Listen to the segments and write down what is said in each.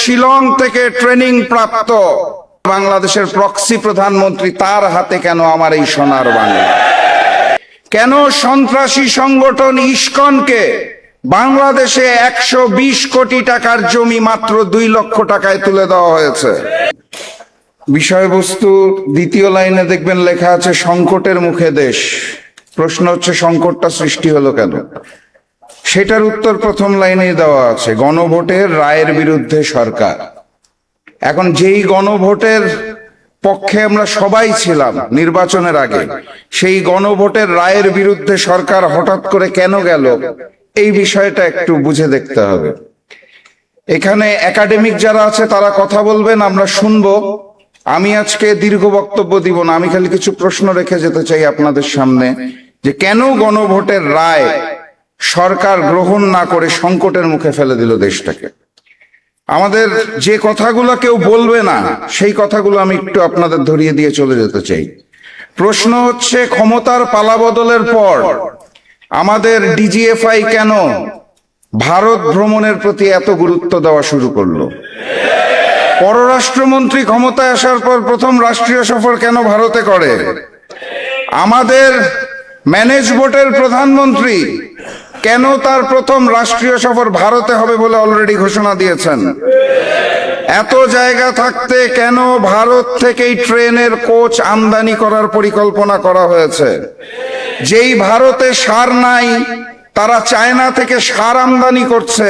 শিলং থেকে ট্রেনিং প্রাপ্ত বাংলাদেশের প্রক্সি প্রধানমন্ত্রী, তার হাতে কেন আমার এই সোনার বাংলা? কেন সন্ত্রাসী সংগঠন ইসকনকে বাংলাদেশে 120 কোটি টাকার জমি মাত্র 2 লক্ষ টাকায় তুলে দেওয়া হয়েছে? বিষয়বস্তু দ্বিতীয় লাইনে দেখবেন লেখা আছে সংকটের মুখে দেশ। প্রশ্ন হচ্ছে সংকটটা সৃষ্টি হলো কেন? সেটার উত্তর প্রথম লাইনেই দেওয়া আছে, গণভোটের রায়ের বিরুদ্ধে সরকার। এখন যেই গণভোটের পক্ষে আমরা সবাই ছিলাম নির্বাচনের আগে, সেই গণভোটের রায়ের বিরুদ্ধে সরকার হঠাৎ করে কেন গেল, এই বিষয়টা একটু বুঝে দেখতে হবে। এখানে একাডেমিক যারা আছে তারা কথা বলবেন, আমরা শুনবো। আমি আজকে দীর্ঘ বক্তব্য দিব না, আমি খালি কিছু প্রশ্ন রেখে যেতে চাই আপনাদের সামনে, যে কেন গণভোটের রায় সরকার গ্রহণ না করে সংকটের মুখে ফেলে দিল দেশটাকে। আমাদের যে কথাগুলো কেউ বলবে না, সেই কথাগুলো আমি একটু আপনাদের ধরিয়ে দিয়ে চলে যেতে চাই। প্রশ্ন হচ্ছে, ক্ষমতার পালাবদলের পর আমাদের ডিজিএফআই কেন ভারত ভ্রমণের প্রতি এত গুরুত্ব দেওয়া শুরু করলো? পররাষ্ট্রমন্ত্রী ক্ষমতায় আসার পর প্রথম রাষ্ট্রীয় সফর কেন ভারতে করে? আমাদের ম্যানেজ বোর্ডের প্রধানমন্ত্রী কেন তার প্রথম রাষ্ট্রীয় সফর ভারতে হবে বলে অলরেডি ঘোষণা দিয়েছেন? এত জায়গা থাকতে কেন ভারত থেকেই ট্রেনের কোচ আমদানি করার পরিকল্পনা করা হয়েছে? যেই ভারতে সার নাই, তারা চায়না থেকে সার আমদানি করছে,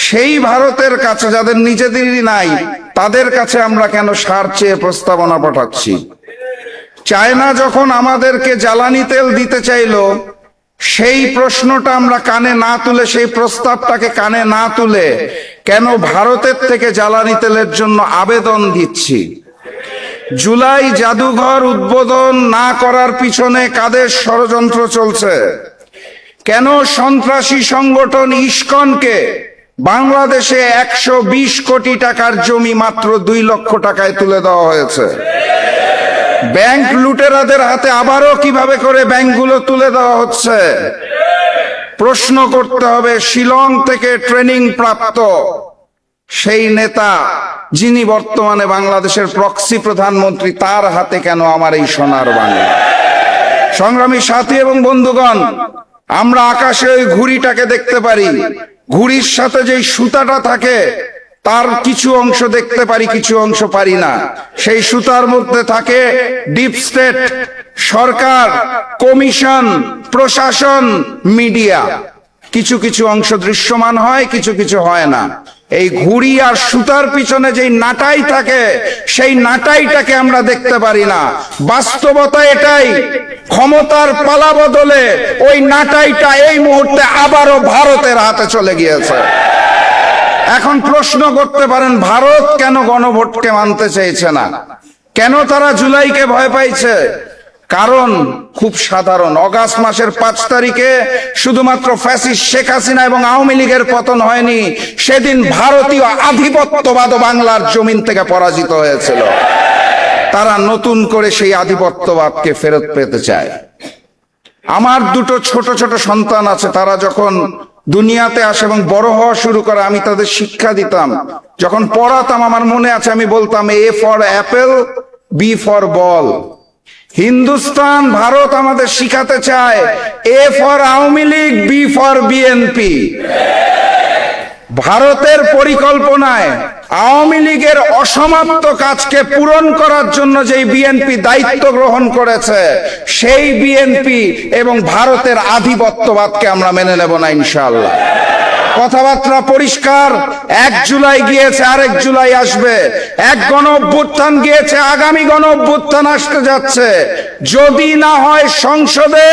সেই ভারতের কাছে যাদের নিজেদেরই নাই, তাদের কাছে আমরা কেন সার চেয়ে প্রস্তাবনা পাঠাচ্ছি? চায়না যখন আমাদেরকে জ্বালানি তেল দিতে চাইলো, সেই প্রশ্নটা আমরা কানে না তুলে, সেই প্রস্তাবটাকে কানে না তুলে কেন ভারতের থেকে জ্বালানি তেলের জন্য আবেদন দিচ্ছি? জুলাই জাদুঘর উদ্বোধন না করার পিছনে কাদের ষড়যন্ত্র চলছে? কেন সন্ত্রাসী সংগঠন ইসকনকে বাংলাদেশে 120 কোটি টাকার জমি মাত্র 2 লক্ষ টাকায় তুলে দেওয়া হয়েছে? ব্যাংক লুটেরাদের হাতে আবারও কিভাবে করে ব্যাংকগুলো তুলে দেওয়া হচ্ছে? প্রশ্ন করতে হবে, শিলং থেকে ট্রেনিং প্রাপ্ত সেই নেতা, যিনি বর্তমানে বাংলাদেশের প্রক্সি প্রধানমন্ত্রী, তার হাতে কেন আমার এই সোনার বাংলা? সংগ্রামী সাথী এবং বন্ধুগণ, আমরা আকাশে ওই ঘুড়িটাকে দেখতে পারি, ঘুড়ির সাথে যেই সুতাটা থাকে তার কিছু অংশ দেখতে পারি, কিছু অংশ পারি না। সেই সুতার মধ্যে থাকে ডিপ স্টেট, সরকার, কমিশন, প্রশাসন, মিডিয়া। কিছু কিছু অংশ দৃশ্যমান হয়, কিছু কিছু হয় না। এই ঘুড়ি আর সুতার পিছনে যেই নাটাই থাকে, সেই নাটাইটাকে আমরা দেখতে পারি না। বাস্তবতা এটাই, ক্ষমতার পালা বদলে ওই নাটাইটা এই মুহূর্তে আবারও ভারতের হাতে চলে গিয়েছে। এখন প্রশ্ন করতে পারেন, ভারত কেন গণভোটকে মানতে চাইছে না? কেন তারা জুলাইকে ভয় পাইছে? কারণ খুব সাধারণ, অগাস্ট মাসের 5 তারিখে শুধুমাত্র ফ্যাসিস্ট শেখ হাসিনা এবং আওয়ামী লীগের পতন হয়নি, সেদিন ভারতীয় আধিপত্যবাদ বাংলার জমিন থেকে পরাজিত হয়েছিল। তারা নতুন করে সেই আধিপত্যবাদকে ফেরত পেতে চায়। আমার 2 ছোট ছোট সন্তান আছে, তারা যখন দুনিয়াতে আসে এবং বড় হওয়া শুরু করে, আমি তাদের শিক্ষা দিতাম। যখন পড়াতাম, আমার মনে আছে আমি বলতাম, A for apple, B for ball. Hindustan, Bharat আমাদের শিখাতে চায় A for Awami League, B for BNP. ভারতের পরিকল্পনায় আওয়ামী লীগের অসমাপ্ত কাজকে পূরণ করার জন্য যেই বিএনপি দায়িত্ব গ্রহণ করেছে, সেই বিএনপি এবং ভারতের আধিপত্যবাদকে আমরা মেনে নেব না ইনশাআল্লাহ। কথাবার্তা পরিষ্কার, 1 জুলাই গিয়েছে, আরেক জুলাই আসবে। এক গণ অভ্যুত্থান গিয়েছে, আগামী গণ অভ্যুত্থান আসতে যাচ্ছে। যদি না হয় সংসদে,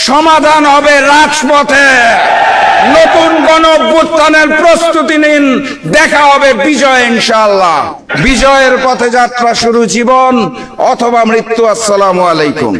সমাধান হবে রাজপথে। নতুন গণ অভ্যুত্থানের প্রস্তুতি নিন, দেখা হবে বিজয় ইনশাআল্লাহ। বিজয়ের পথে যাত্রা শুরু, জীবন অথবা মৃত্যু। আসসালামু আলাইকুম।